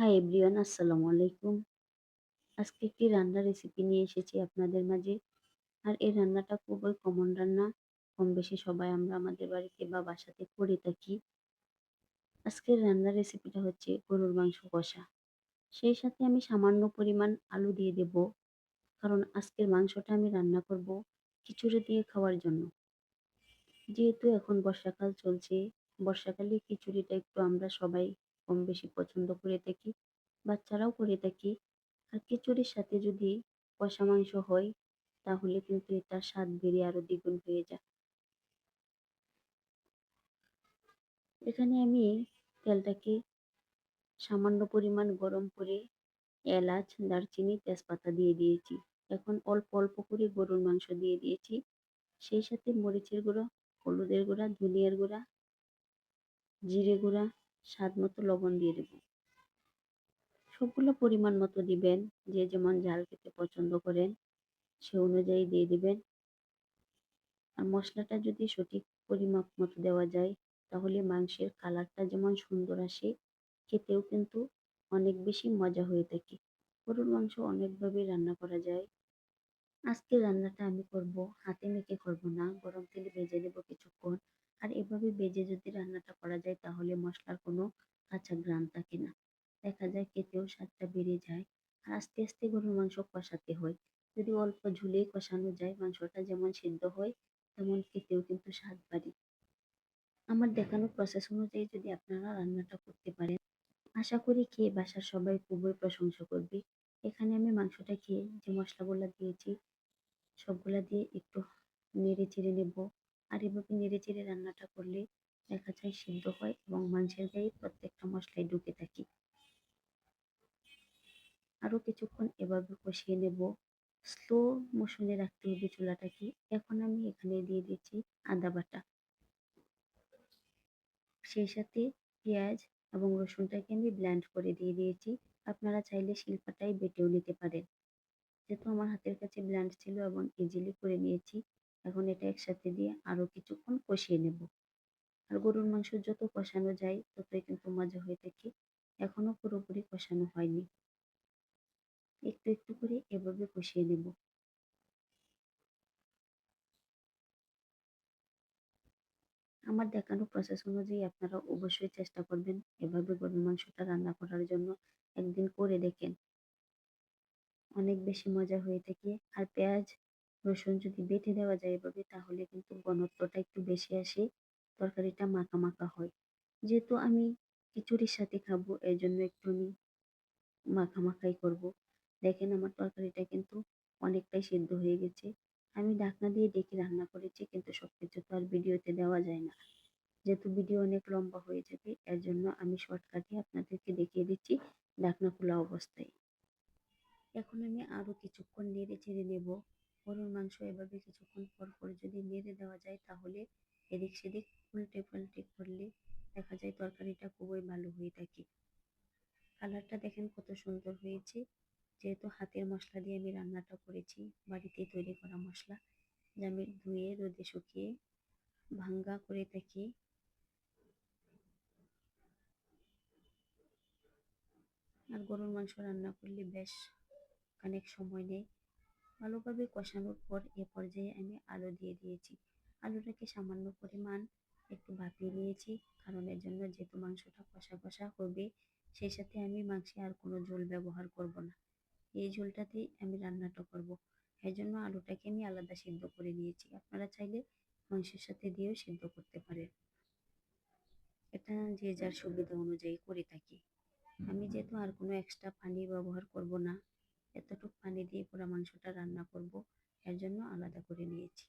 Hi everyone, আসসালামু আলাইকুম। আজকে একটি রান্নার রেসিপি নিয়ে এসেছি আপনাদের মাঝে। আর এই রান্নাটা খুবই কমন রান্না। কম বেশি সবাই আমরা আমাদের বাড়িতে বা বাসাতে করে থাকি। আজকের রান্নার রেসিপিটা হচ্ছে গরুর মাংস কষা। সেই সাথে আমি সামান্য পরিমাণ আলু দিয়ে দেব, কারণ আজকের মাংসটা আমি রান্না করব খিচুড়ি দিয়ে খাওয়ার জন্য। যেহেতু এখন বর্ষাকাল চলছে, বর্ষাকালে খিচুড়িটা একটু আমরা সবাই কম বেশি পছন্দ করে থাকি, বাচ্চারাও করে থাকি। আর খিচুড়ির সাথে যদি কষা মাংস হয়, তাহলে কিন্তু এটার স্বাদ বেড়ে আরো দ্বিগুণ হয়ে যায়। এখানে আমি তেলটাকে সামান্য পরিমাণ গরম করে এলাচ, দারচিনি, তেজপাতা দিয়ে দিয়েছি। এখন অল্প অল্প করে গরুর মাংস দিয়ে দিয়েছি। সেই সাথে মরিচের গুঁড়ো, হলুদের গুঁড়া, ধনিয়ার গুঁড়া, জিরে গুঁড়া, স্বাদ মতো লবণ দিয়ে দেবো। সবগুলো পরিমাণ মতো দিবেন, যে যেমন ঝাল খেতে পছন্দ করেন সে অনুযায়ী দিয়ে দিবেন। আর মশলাটা যদি সঠিক পরিমাপ মতো দেওয়া যায়, তাহলে মাংসের কালারটা যেমন সুন্দর আসে, খেতেও কিন্তু অনেক বেশি মজা হয়ে থাকে। গরুর মাংস অনেকভাবে রান্না করা যায়। আজকে রান্নাটা আমি করব হাতে মেখে, করব না, গরম তেলে ভেজে নেব কিছুক্ষণ। আর এভাবে ভেজে যদি রান্নাটা করা যায়, তাহলে মশলার কোনো কাঁচা ঘ্রাণ থাকে না, দেখা যায় খেতেও স্বাদটা বেড়ে যায়। আর আস্তে আস্তে গরুর মাংস কষাতে হয়। যদি অল্প ঝুলেই কষানো যায়, মাংসটা যেমন সিদ্ধ হয়, তেমন খেতেও কিন্তু স্বাদ বাড়ে। আমার দেখানো প্রসেস অনুযায়ী যদি আপনারা রান্নাটা করতে পারেন, আশা করি খেয়ে বাসার সবাই খুবই প্রশংসা করবে। এখানে আমি মাংসটা খেয়ে যে মশলাগুলো দিয়েছি, সবগুলা দিয়ে একটু নেড়ে চেড়ে নেব। আর এভাবে নেড়ে চেড়ে রান্নাটা করলে দেখা যায় সিদ্ধ হয় এবং মাংসের গায়ে প্রত্যেকটা মশলাই ঢুকে থাকে। আরো কিছুক্ষণ এভাবে কষিয়ে নেব। স্লো মোশনে রাখতে হবে চুলাটাকে। এখন আমি এখানে দিয়ে দিচ্ছি আদা বাটা, সেই সাথে পেঁয়াজ এবং রসুনটাকে আমি ব্লেন্ড করে দিয়ে দিয়েছি। আপনারা চাইলে শিলপাটায় বেটেও নিতে পারেন। যেহেতু আমার হাতের কাছে ব্লেন্ড ছিল এবং ইজিলি করে নিয়েছি, এখন এটা একসাথে দিয়ে আরো কিছুক্ষণ কষিয়ে নেব। আর গরুর মাংস যত কষানো যায় ততই কিন্তু মজা হয়ে থাকে। এখনো পুরোপুরি কষানো হয়নি, একটু একটু করে এভাবে কষিয়ে নেব। আমার দেখানো প্রসেস অনুযায়ী আপনারা অবশ্যই চেষ্টা করবেন এভাবে গরুর মাংসটা রান্না করার জন্য। একদিন করে দেখেন, অনেক বেশি মজা হয়ে থাকে। আর পেঁয়াজ রসুন যদি বেটে দেওয়া যায় এভাবে, তাহলে কিন্তু ঘনত্বটা একটু বেশি আসে, তরকারিটা মাখা মাখা হয়। যেহেতু আমি খিচুড়ির সাথে খাবো, এর জন্য একটু আমি মাখা মাখাই করব। দেখেন আমার তরকারিটা কিন্তু অনেকটাই সিদ্ধ হয়ে গেছে। আমি ঢাকনা দিয়ে ডেকে রান্না করেছি, কিন্তু সবকিছু তো আর ভিডিওতে দেওয়া যায় না। যেহেতু ভিডিও অনেক লম্বা হয়ে যাবে, এর জন্য আমি শর্টকাটে আপনাদেরকে দেখিয়ে দিচ্ছি ঢাকনা খোলা অবস্থায়। এখন আমি আরো কিছুক্ষণ নেড়ে চেড়ে নেব। গরুর মাংস এভাবে কিছুক্ষণ পর পর যদি নেড়ে দেওয়া যায়, তাহলে এদিক সেদিক উল্টে পাল্টে করলে দেখা যায় তরকারিটা খুবই ভালো হয়ে থাকে। কালারটা দেখেন কত সুন্দর হয়েছে। যেহেতু হাতের মশলা দিয়ে আমি রান্নাটা করেছি, বাড়িতে তৈরি করা মশলা, যা আমি ধুয়ে রোদে শুকিয়ে ভাঙ্গা করে থাকি। আর গরুর মাংস রান্না করলে বেশ অনেক সময় নেয়। ভালোভাবে কষানোর পর এ পর্যায়ে আমি আলু দিয়ে দিয়েছি। আলুটাকে সামান্য পরিমাণ একটু ভাপিয়ে নিয়েছি, কারণ এর জন্য যেহেতু মাংসটা কষা কষা হবে, সেই সাথে আমি মাংসে আর কোনো ঝোল ব্যবহার করব না, এই ঝোলটাতেই আমি রান্নাটা করব। এর জন্য আলুটাকে আমি আলাদা সিদ্ধ করে নিয়েছি। আপনারা চাইলে মাংসের সাথে দিয়েও সিদ্ধ করতে পারেন, এটা যে যার সুবিধা অনুযায়ী করে থাকি। আমি যেহেতু আর কোনো এক্সট্রা পানি ব্যবহার করব না, এতটুকু পানি দিয়ে পুরো মাংসটা রান্না করব, এর জন্য আলাদা করে নিয়েছি।